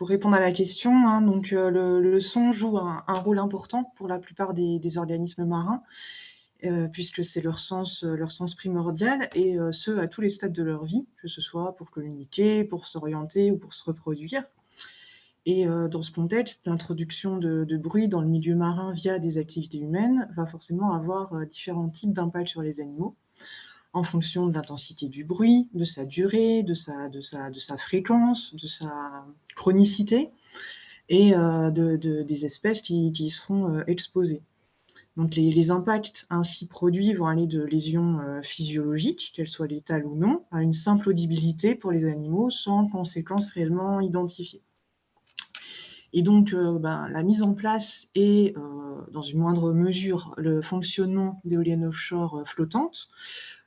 Pour répondre à la question, hein, donc le son joue un rôle important pour la plupart des organismes marins, puisque c'est leur sens primordial et ce, à tous les stades de leur vie, que ce soit pour communiquer, pour s'orienter ou pour se reproduire. Et dans ce contexte, l'introduction de bruit dans le milieu marin via des activités humaines va forcément avoir, différents types d'impacts sur les animaux, en fonction de l'intensité du bruit, de sa durée, de sa fréquence, de sa chronicité et des espèces qui y seront, exposées. Donc les impacts ainsi produits vont aller de lésions, physiologiques, qu'elles soient létales ou non, à une simple audibilité pour les animaux sans conséquences réellement identifiées. Et donc la mise en place et dans une moindre mesure, le fonctionnement d'éoliennes offshore, flottantes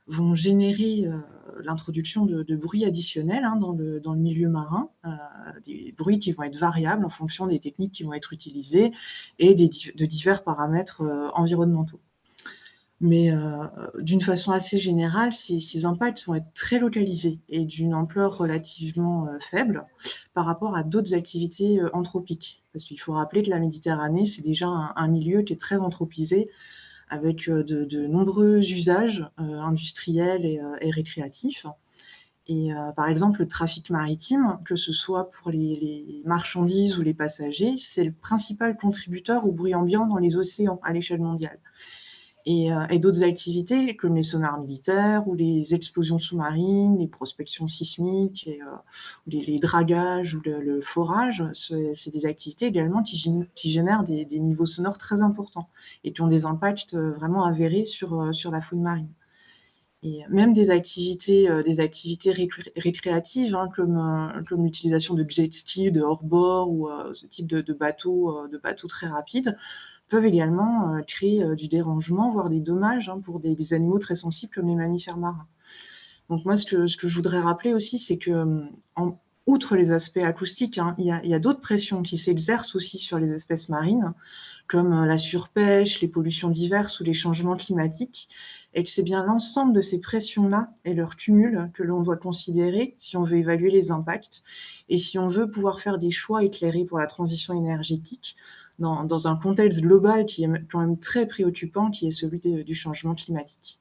vont générer, l'introduction de bruits additionnels, hein, dans le milieu marin, des bruits qui vont être variables en fonction des techniques qui vont être utilisées et de divers paramètres, environnementaux. Mais d'une façon assez générale, ces impacts vont être très localisés et d'une ampleur relativement, faible par rapport à d'autres activités, anthropiques. Parce qu'il faut rappeler que la Méditerranée, c'est déjà un milieu qui est très anthropisé avec, de nombreux usages, industriels et récréatifs. Et par exemple, le trafic maritime, que ce soit pour les marchandises ou les passagers, c'est le principal contributeur au bruit ambiant dans les océans à l'échelle mondiale. Et d'autres activités comme les sonars militaires ou les explosions sous-marines, les prospections sismiques et les dragages ou le forage, c'est des activités également qui génèrent des niveaux sonores très importants et qui ont des impacts, vraiment avérés sur la faune marine. Et même des activités récréatives, hein, comme l'utilisation de jet ski, de hors-bord ou ce type de bateaux très rapides, peuvent également créer du dérangement, voire des dommages, hein, pour des animaux très sensibles comme les mammifères marins. Donc moi, ce que je voudrais rappeler aussi, c'est que, outre les aspects acoustiques, hein, il y a d'autres pressions qui s'exercent aussi sur les espèces marines, comme la surpêche, les pollutions diverses ou les changements climatiques, et que c'est bien l'ensemble de ces pressions-là et leur cumul que l'on doit considérer si on veut évaluer les impacts et si on veut pouvoir faire des choix éclairés pour la transition énergétique dans un contexte global qui est quand même très préoccupant, qui est celui du changement climatique.